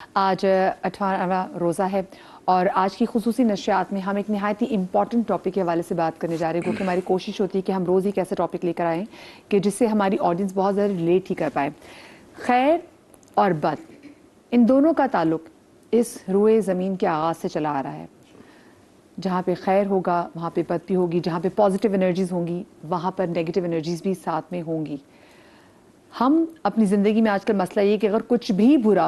آج 18واں روزہ ہے اور آج کی خصوصی نشریات میں ہم ایک نہایت ہی امپورٹنٹ ٹاپک کے حوالے سے بات کرنے جا رہے ہیں، کیونکہ ہماری کوشش ہوتی ہے کہ ہم روز ایک ایسا ٹاپک لے کر آئیں کہ جس سے ہماری آڈینس بہت زیادہ ریلیٹ ہی کر پائے۔ خیر اور بد، ان دونوں کا تعلق اس روئے زمین کے آغاز سے چلا آ رہا ہے۔ جہاں پہ خیر ہوگا وہاں پہ بد بھی ہوگی، جہاں پہ پازیٹیو انرجیز ہوں گی وہاں پر نیگیٹیو انرجیز بھی ساتھ میں ہوں گی۔ ہم اپنی زندگی میں آج کل مسئلہ یہ کہ اگر کچھ بھی برا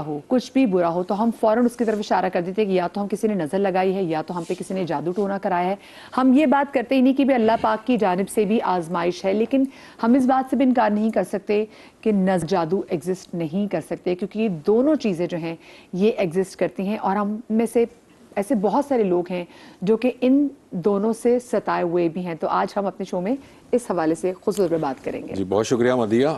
ہو تو ہم فوراً اس کی طرف اشارہ کر دیتے ہیں کہ یا تو ہم کسی نے نظر لگائی ہے یا تو ہم پہ کسی نے جادو ٹونا کرایا ہے۔ ہم یہ بات کرتے ہی نہیں کہ اللہ پاک کی جانب سے بھی آزمائش ہے، لیکن ہم اس بات سے بھی انکار نہیں کر سکتے کہ نظر جادو ایگزسٹ نہیں کر سکتے، کیونکہ یہ دونوں چیزیں جو ہیں یہ ایگزسٹ کرتی ہیں، اور ہم میں سے ایسے بہت سارے لوگ ہیں جو کہ ان دونوں سے ستائے ہوئے بھی ہیں۔ تو آج ہم اپنے شو میں اس حوالے سے خصوصاً بات کریں گے۔ جی بہت شکریہ مدیہ،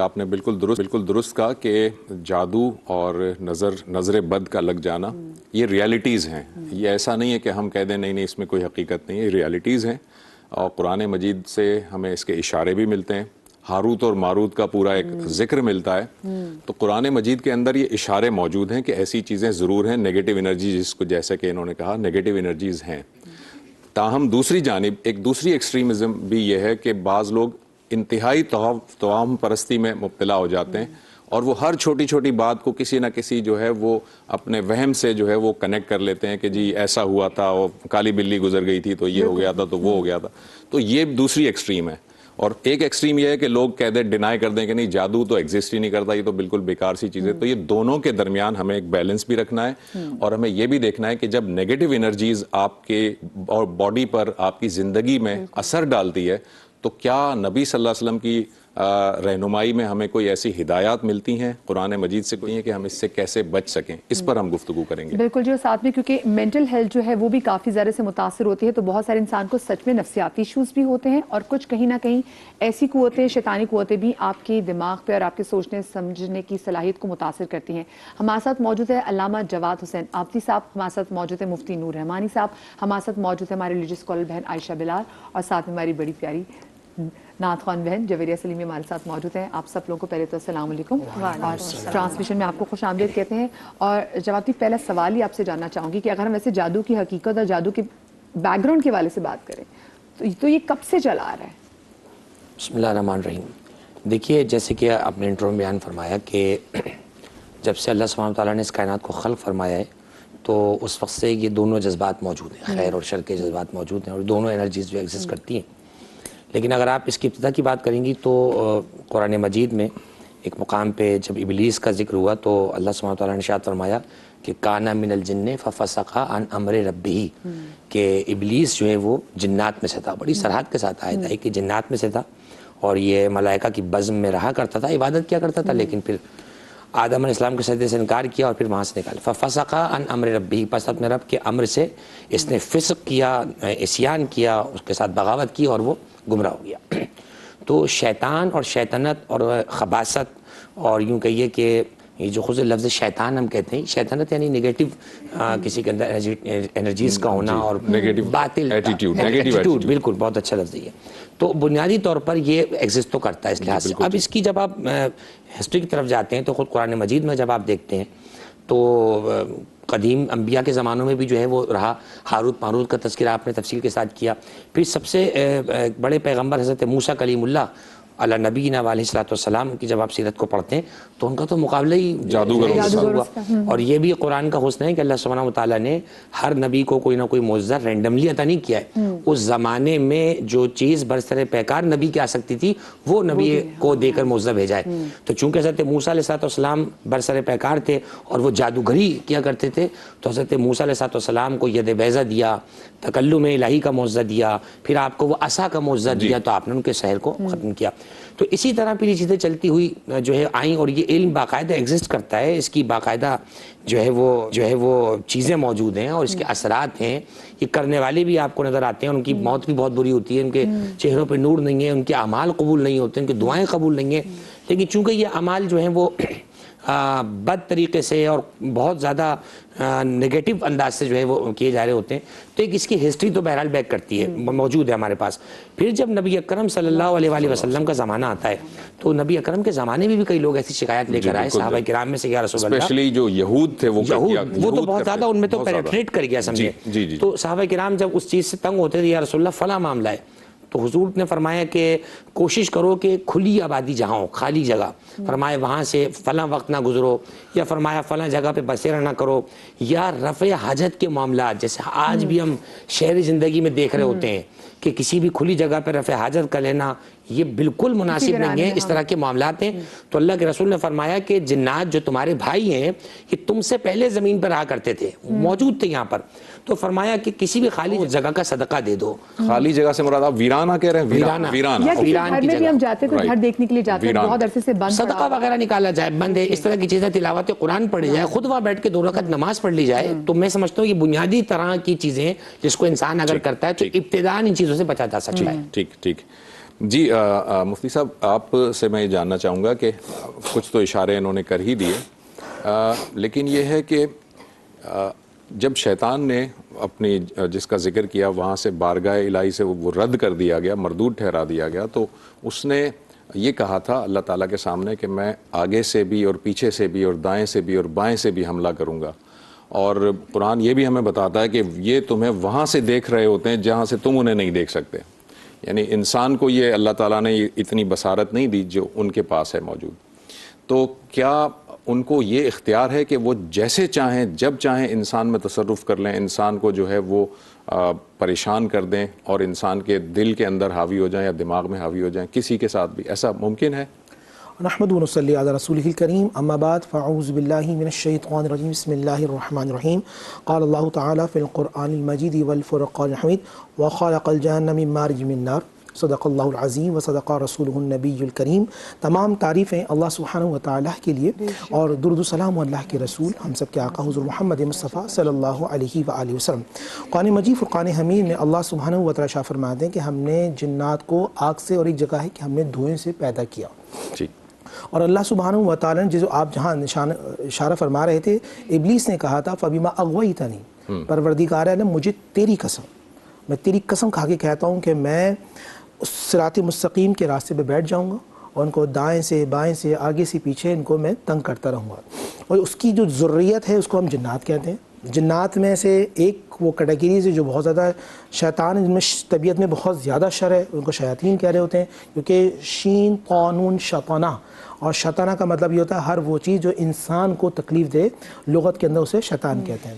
آپ نے بالکل درست کہا کہ جادو اور نظر بد کا لگ جانا یہ ریالٹیز ہیں۔ یہ ایسا نہیں ہے کہ ہم کہہ دیں نہیں اس میں کوئی حقیقت نہیں ہے، یہ ریالٹیز ہیں، اور قرآن مجید سے ہمیں اس کے اشارے بھی ملتے ہیں۔ ہاروت اور ماروت کا پورا ایک ذکر ملتا ہے، تو قرآن مجید کے اندر یہ اشارے موجود ہیں کہ ایسی چیزیں ضرور ہیں، نیگیٹو انرجی جس کو جیسے کہ انہوں نے کہا نیگیٹو انرجیز ہیں۔ تاہم دوسری جانب ایک دوسری ایکسٹریمزم بھی یہ ہے کہ بعض لوگ انتہائی توہم پرستی میں مبتلا ہو جاتے ہیں، اور وہ ہر چھوٹی چھوٹی بات کو کسی نہ کسی جو ہے وہ اپنے وہم سے جو ہے وہ کنیکٹ کر لیتے ہیں کہ جی ایسا ہوا تھا، اور کالی بلی گزر گئی تھی تو یہ ہو گیا تھا تو وہ ہو گیا تھا۔ تو یہ دوسری ایکسٹریم ہے، اور ایک ایکسٹریم یہ ہے کہ لوگ کہہ دیں ڈینائی کر دیں کہ نہیں جادو تو ایگزسٹ ہی نہیں کرتا، یہ تو بالکل بیکار سی چیز ہے۔ تو یہ دونوں کے درمیان ہمیں ایک بیلنس بھی رکھنا ہے، اور ہمیں یہ بھی دیکھنا ہے کہ جب نیگیٹو انرجیز آپ کے باڈی پر آپ کی زندگی میں اثر ڈالتی ہے تو کیا نبی صلی اللہ علیہ وسلم کی رہنمائی میں ہمیں کوئی ایسی ہدایات ملتی ہیں قرآن مجید سے کوئی ہے کہ ہم اس سے کیسے بچ سکیں؟ اس پر ہم گفتگو کریں گے۔ بالکل جی، اور ساتھ میں کیونکہ مینٹل ہیلتھ جو ہے وہ بھی کافی زیادہ سے متاثر ہوتی ہے، تو بہت سارے انسان کو سچ میں نفسیاتی ایشوز بھی ہوتے ہیں، اور کچھ کہیں نہ کہیں ایسی قوتیں، شیطانی قوتیں بھی آپ کے دماغ پہ اور آپ کے سوچنے سمجھنے کی صلاحیت کو متاثر کرتی ہیں۔ ہمارے ساتھ موجود ہے علامہ جواد حسین آبدی صاحب، ہمارے ساتھ موجود ہے مفتی نور رحمانی صاحب، ہمارے ساتھ موجود ہے ہمارے ریلیجیس اسکالر بہن عائشہ بلال، اور ساتھ میں ہماری بڑی پیاری نعت خوان بہن جویریہ سلیمی ہمارے ساتھ موجود ہیں۔ آپ سب لوگوں کو پہلے تو السلام علیکم، اور ٹرانسمیشن میں آپ کو خوش آمدید کہتے ہیں۔ اور جواب جی، پہلا سوال ہی آپ سے جاننا چاہوں گی کہ اگر ہم ویسے جادو کی حقیقت اور جادو کے بیک گراؤنڈ کے حوالے سے بات کریں تو یہ کب سے چلا آ رہا ہے؟ بسم اللہ الرحمن الرحیم۔ دیکھیے، جیسے کہ آپ نے انٹرو میں بیان فرمایا کہ جب سے اللہ سبحانہ تعالیٰ نے اس کائنات کو خلق فرمایا ہے تو اس وقت سے یہ دونوں جذبات موجود ہیں، خیر اور شر کے جذبات موجود ہیں، اور دونوں انرجیز جو ایگزسٹ کرتی ہیں۔ لیکن اگر آپ اس کی ابتدا کی بات کریں گی تو قرآن مجید میں ایک مقام پہ جب ابلیس کا ذکر ہوا تو اللہ سبحانہ تعالیٰ نے ارشاد فرمایا کہ کانا من الجن ففسق عن امر ربہ، کہ ابلیس جو ہے وہ جنات میں سے تھا۔ بڑی صراحت کے ساتھ آیت ہے کہ جنات میں سے تھا، اور یہ ملائکہ کی بزم میں رہا کرتا تھا، عبادت کیا کرتا تھا، لیکن پھر آدم علیہ السلام کے سجدے سے انکار کیا اور پھر وہاں سے نکالا۔ ففسق عن امر ربہ، پس اپنے رب کے امر سے اس نے فسق کیا، عصیان کیا، اس کے ساتھ بغاوت کی، اور وہ گمراہ ہو گیا۔ تو شیطان اور شیطنت اور خباثت، اور یوں کہیے کہ یہ جو خود لفظ شیطان ہم کہتے ہیں، شیطنت یعنی نگیٹو کسی کے اندر انرجیز کا ہونا، اور باطل ایٹیٹیوڈ، بالکل بہت اچھا لفظ ہے۔ تو بنیادی طور پر یہ ایگزسٹ تو کرتا ہے اس لحاظ سے۔ اب اس کی جب آپ ہسٹری کی طرف جاتے ہیں تو خود قرآن مجید میں جب آپ دیکھتے ہیں تو قدیم انبیاء کے زمانوں میں بھی جو ہے وہ رہا۔ ہاروت ماروت کا تذکرہ آپ نے تفصیل کے ساتھ کیا۔ پھر سب سے بڑے پیغمبر حضرت موسیٰ کلیم اللہ علی نبینا علیہ الصلوۃ والسلام کی جب آپ سیرت کو پڑھتے ہیں تو ان کا تو مقابلہ ہی جادوگروں سے ہوا۔ اور یہ بھی قرآن کا حسن ہے کہ اللہ سبحانہ وتعالیٰ نے ہر نبی کو کوئی نہ کوئی معجزہ رینڈملی عطا نہیں کیا ہے۔ اس زمانے میں جو چیز برسر پیکار نبی کی آ سکتی تھی وہ نبی کو دے کر معجزہ بھیجا ہے۔ تو چونکہ حضرت موسیٰ علیہ السلام برسر پیکار تھے اور وہ جادوگری کیا کرتے تھے، تو حضرت موسیٰ علیہ السلام کو ید بیضہ دیا، تکلم الہی کا معجزہ دیا، پھر آپ کو وہ عصا کا معجزہ دیا، تو آپ نے ان کے سحر کو ختم کیا۔ تو اسی طرح پھر یہ چیزیں چلتی ہوئی جو ہے آئیں، اور یہ علم باقاعدہ ایگزسٹ کرتا ہے، اس کی باقاعدہ جو ہے وہ چیزیں موجود ہیں، اور اس کے اثرات ہیں۔ یہ کرنے والے بھی آپ کو نظر آتے ہیں، ان کی موت بھی بہت بری ہوتی ہے، ان کے چہروں پہ نور نہیں ہے، ان کے اعمال قبول نہیں ہوتے، ان کی دعائیں قبول نہیں ہیں۔ لیکن چونکہ یہ اعمال جو ہیں وہ بد طریقے سے اور بہت زیادہ نگیٹو انداز سے جو ہے وہ کیے جا رہے ہوتے ہیں. تو ایک اس کی ہسٹری تو بہرحال بیک کرتی ہے, موجود ہے ہمارے پاس. پھر جب نبی اکرم صلی اللہ علیہ وآلہ وسلم کا زمانہ آتا ہے تو نبی اکرم کے زمانے میں بھی کئی لوگ ایسی شکایت لے کر آئے صحابہ کرام میں سے, یا رسول اللہ, اسپیشلی جو یہود تھے وہ تو بہت زیادہ ان میں تو پینیٹریٹ کر گیا سمجھے. تو صحابہ کرام جب اس چیز سے تنگ ہوتے تھے, یا رسول اللہ فلاں معاملہ ہے, تو حضور نے فرمایا کہ کوشش کرو کہ کھلی آبادی جہاں ہو, خالی جگہ, فرمایا وہاں سے فلاں وقت نہ گزرو, یا فرمایا فلاں جگہ پہ بسیرا نہ کرو, یا رفع حاجت کے معاملات جیسے آج بھی ہم شہری زندگی میں دیکھ رہے ہوتے ہیں کہ کسی بھی کھلی جگہ پہ رفع حاجت کر لینا یہ بالکل مناسب نہیں ہے, اس طرح کے معاملات ہیں. تو اللہ کے رسول نے فرمایا کہ جنات جو تمہارے بھائی ہیں یہ تم سے پہلے زمین پر رہا کرتے تھے, موجود تھے یہاں پر, تو فرمایا کہ کسی بھی خالی جگہ کا صدقہ دے دو. خالی جگہ سے مراد آپ ویرانہ کہہ رہے ہیں؟ ویرانہ. یا کسی گھر میں بھی ہم جاتے ہیں تو گھر دیکھنے کے لیے جاتے ہیں, بہت عرصے سے بند صدقہ وغیرہ نکالا جائے, بند ہے, اس طرح کی چیزیں, تلاوت قرآن پڑھی جائے, خود وہاں بیٹھ کے 2 رکعت نماز پڑھ لی جائے, تو میں سمجھتا ہوں یہ بنیادی طرح کی چیزیں جس کو انسان اگر کرتا ہے تو ابتداءً ان چیزوں سے بچا جا سکتا ہے. ٹھیک. جی مفتی صاحب, آپ سے میں یہ جاننا چاہوں گا کہ کچھ تو اشارے انہوں نے کر ہی دیے, لیکن یہ ہے کہ جب شیطان نے اپنی جس کا ذکر کیا وہاں سے بارگاہ الہی سے وہ رد کر دیا گیا, مردود ٹھہرا دیا گیا, تو اس نے یہ کہا تھا اللہ تعالیٰ کے سامنے کہ میں آگے سے بھی اور پیچھے سے بھی اور دائیں سے بھی اور بائیں سے بھی حملہ کروں گا. اور قرآن یہ بھی ہمیں بتاتا ہے کہ یہ تمہیں وہاں سے دیکھ رہے ہوتے ہیں جہاں سے تم انہیں نہیں دیکھ سکتے. یعنی انسان کو یہ اللہ تعالیٰ نے اتنی بصارت نہیں دی جو ان کے پاس ہے موجود. تو کیا ان کو یہ اختیار ہے کہ وہ جیسے چاہیں جب چاہیں انسان میں تصرف کر لیں, انسان کو جو ہے وہ پریشان کر دیں اور انسان کے دل کے اندر حاوی ہو جائیں یا دماغ میں حاوی ہو جائیں, کسی کے ساتھ بھی ایسا ممکن ہے؟ نحمد و نصلی علی رسولہ الکریم, اما بعد فاعوذ باللہ من الشیطان الرجیم, بسم اللہ الرحمن الرحیم. قال اللہ تعالی فی القرآن المجید والفرقان الحمید وخلق الجان من مارج من نار, صدق اللہ العظیم و صدق رسولہ النبی الکریم. تمام تعریفیں اللہ سبحانہ و تعالیٰ کے لیے, اور درود و سلام اللہ کے رسول ہم سب کے آقا حضور محمد مصطفیٰ صلی اللہ علیہ وآلہ وسلم. قرآن مجید فرقان حمید میں اللہ سبحانہ و تعالیٰ شاہ فرماتے ہیں کہ ہم نے جنات کو آگ سے, اور ایک جگہ ہے کہ ہم نے دھوئیں سے پیدا کیا. اور اللہ سبحانہ و تعالیٰ نے جو آپ جہاں اشارہ فرما رہے تھے, ابلیس نے کہا تھا فَبِمَا أَغْوَيْتَنِي, پروردگار عالم مجھے تیری قسم, میں تیری قسم کھا کے کہتا ہوں کہ میں اس صراط مستقیم کے راستے پہ بیٹھ جاؤں گا, اور ان کو دائیں سے بائیں سے آگے سے پیچھے ان کو میں تنگ کرتا رہوں گا. اور اس کی جو ذریت ہے اس کو ہم جنات کہتے ہیں. جنات میں سے ایک وہ کیٹیگریز ہے جو بہت زیادہ شیطان, جن میں طبیعت میں بہت زیادہ شر ہے, ان کو شیاطین کہہ رہے ہوتے ہیں, کیونکہ شین قانون شیطانہ, اور شیطانہ کا مطلب یہ ہوتا ہے ہر وہ چیز جو انسان کو تکلیف دے, لغت کے اندر اسے شیطان کہتے ہیں.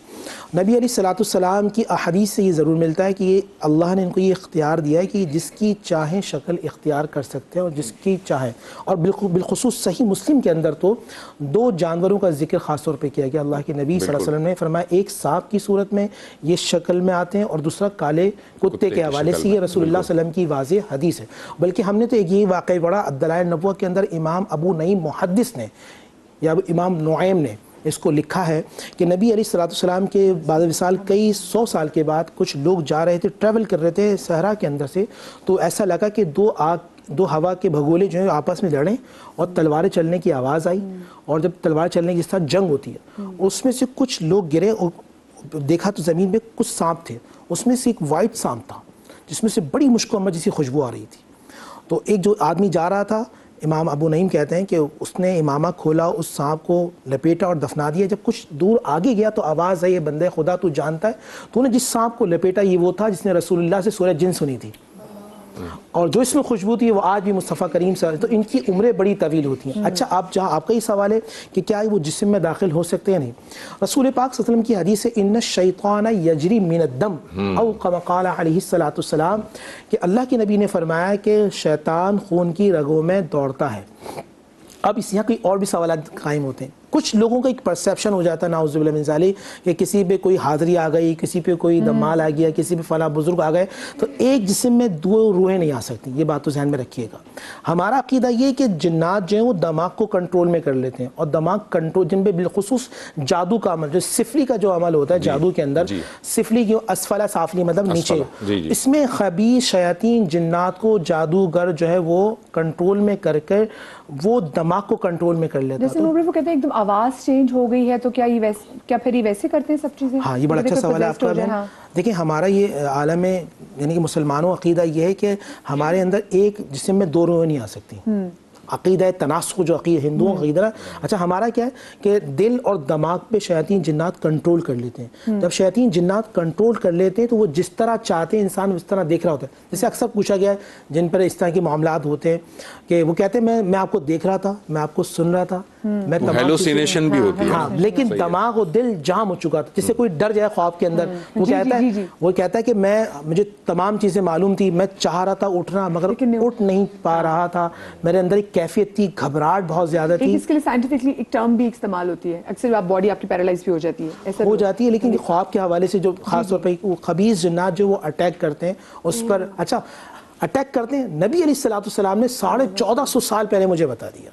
نبی علیہ السلام کی احادیث سے یہ ضرور ملتا ہے کہ اللہ نے ان کو یہ اختیار دیا ہے کہ جس کی چاہیں شکل اختیار کر سکتے ہیں, اور جس کی چاہیں, اور بالخصوص صحیح مسلم کے اندر تو 2 جانوروں کا ذکر خاص طور پہ کیا گیا. اللہ کے نبی صلی اللہ علیہ وسلم نے فرمایا ایک سانپ کی صورت میں یہ شکل میں آتے ہیں, اور دوسرا کالے کتے کے حوالے سے, یہ رسول اللہ صلی اللہ علیہ وسلم کی واضح حدیث ہے. بلکہ ہم نے تو ایک یہی واقعہ پڑھا الدلائل النبوہ کے اندر, امام ابو نعیم محدث نے یا امام نعیم نے اس کو لکھا ہے کہ نبی علیہ السلام کے بعد وصال کئی 100 سال کے بعد کچھ لوگ جا رہے تھے, ٹریول کر رہے تھے صحرا کے اندر سے, تو ایسا لگا کہ 2 ہوا کے بھگولے جو ہیں آپس میں لڑیں, اور تلواریں چلنے کی آواز آئی, اور جب تلوار چلنے کی جس طرح جنگ ہوتی ہے, اس میں سے کچھ لوگ گرے, اور دیکھا تو زمین پہ کچھ سانپ تھے. اس میں سے ایک وائٹ سانپ تھا جس میں سے بڑی مشکو جیسی خوشبو آ رہی تھی. تو ایک جو آدمی جا رہا تھا, امام ابو نعیم کہتے ہیں کہ اس نے امامہ کھولا, اس سانپ کو لپیٹا اور دفنا دیا. جب کچھ دور آگے گیا تو آواز آئی, بندے خدا تو جانتا ہے, تو نے جس سانپ کو لپیٹا یہ وہ تھا جس نے رسول اللہ سے سورہ جن سنی تھی, اور جو اس میں خوشبو تھی وہ آج بھی مصطفیٰ کریم سے, تو ان کی عمریں بڑی طویل ہوتی ہیں. اچھا, آپ کا یہ سوال ہے کہ کیا وہ جسم میں داخل ہو سکتے ہیں؟ نہیں. رسول پاک صلی اللہ علیہ وسلم کی حدیث ہے ان الشیطان یجری من الدم او کما قال علیہ السلام, کہ اللہ کے نبی نے فرمایا کہ شیطان خون کی رگوں میں دوڑتا ہے. اب اس یہاں کوئی اور بھی سوالات قائم ہوتے ہیں. کچھ لوگوں کا ایک پرسیپشن ہو جاتا ہے نعوذ باللہ من ذالک کہ کسی پہ کوئی حاضری آ گئی, کسی پہ کوئی دمال آ گیا, کسی پہ فلاں بزرگ آ گئے, تو ایک جسم میں 2 روحیں نہیں آ سکتی. یہ بات تو ذہن میں رکھیے گا. ہمارا عقیدہ یہ کہ جنات جو ہیں وہ دماغ کو کنٹرول میں کر لیتے ہیں, اور دماغ کنٹرول جن پہ بالخصوص جادو کا عمل, جو سفلی کا جو عمل ہوتا ہے جادو کے اندر, سفلی کی اسفلا سافلی مطلب نیچے, اس میں خبیث شیاطین جنات کو جادوگر جو ہے وہ کنٹرول میں کر کے وہ دماغ کو کنٹرول میں کر لیتا ہے. جیسے وہ کہتے ہیں ایک دم آواز چینج ہو گئی ہے تو کیا پھر یہ ویسے کرتے ہیں سب چیزیں؟ ہاں یہ بڑا اچھا سوال ہے آپ کا. دیکھیں ہمارا یہ عالم میں یعنی کہ مسلمانوں عقیدہ یہ ہے کہ ہمارے اندر ایک جسم میں دو روحیں نہیں آ سکتی. عقیدہ تناسخ جو عقیدہ ہندوؤں کا عقیدہ ہے. اچھا ہمارا کیا ہے کہ دل اور دماغ پہ شیاطین جنات کنٹرول کر لیتے ہیں. جب شیاطین جنات کنٹرول کر لیتے ہیں تو وہ جس طرح چاہتے ہیں انسان اس طرح دیکھ رہا ہوتا ہے. جیسے اکثر پوچھا گیا ہے جن پر اس طرح کے معاملات ہوتے ہیں کہ وہ کہتے ہیں میں آپ کو دیکھ رہا تھا, میں آپ کو سن رہا تھا, میں ہیلوسینیشن بھی ہوتی ہے. ہاں لیکن دماغ اور دل جام ہو چکا تھا. جس سے کوئی ڈر جائے خواب کے اندر, وہ کہتا ہے کہ مجھے تمام چیزیں معلوم تھی, میں چاہ رہا تھا اٹھنا مگر اٹھ نہیں پا رہا تھا, میرے اندر ایک کیفیت تھی, گھبراہٹ بہت زیادہ تھی. اس کے لیے سائنٹیفکلی ایک ٹرم بھی استعمال ہوتی ہے, اکثر آپ باڈی آپ کی پیرالائز بھی ہو جاتی ہے, ایسا ہو جاتی ہے. لیکن خواب کے حوالے سے جو خاص طور پہ وہ خبیث جنات جو وہ اٹیک کرتے ہیں اس پر, اچھا اٹیک کرتے ہیں, نبی علیہ السلام نے 1450 سال پہلے مجھے بتا دیا.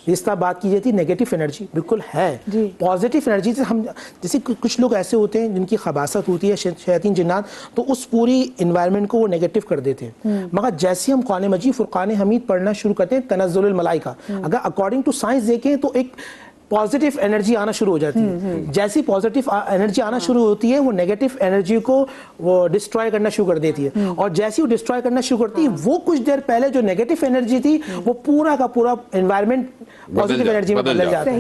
اس طرح بات کی جاتی ہے نیگیٹو انرجی بالکل ہے, پازیٹیو انرجی سے ہم جیسے کچھ لوگ ایسے ہوتے ہیں جن کی خباثت ہوتی ہے شیاطین جنات, تو اس پوری انوائرمنٹ کو وہ نیگیٹو کر دیتے ہیں. مگر جیسے ہم قرآن مجید فرقان حمید پڑھنا شروع کرتے ہیں, تنزل الملائکہ, اگر اکارڈنگ ٹو سائنس دیکھیں تو ایک پازیٹیو انرجی آنا شروع ہو جاتی ہے. جیسی پازیٹیو انرجی آنا شروع ہوتی ہے وہ نیگیٹو انرجی کو وہ ڈسٹرائے کرنا شروع کر دیتی ہے, اور جیسی وہ ڈسٹرائے کرنا شروع کرتی ہے وہ کچھ دیر پہلے جو نیگیٹو انرجی تھی وہ پورا کا پورا انوائرمنٹ پازیٹیو انرجی میں بدل جاتا ہے.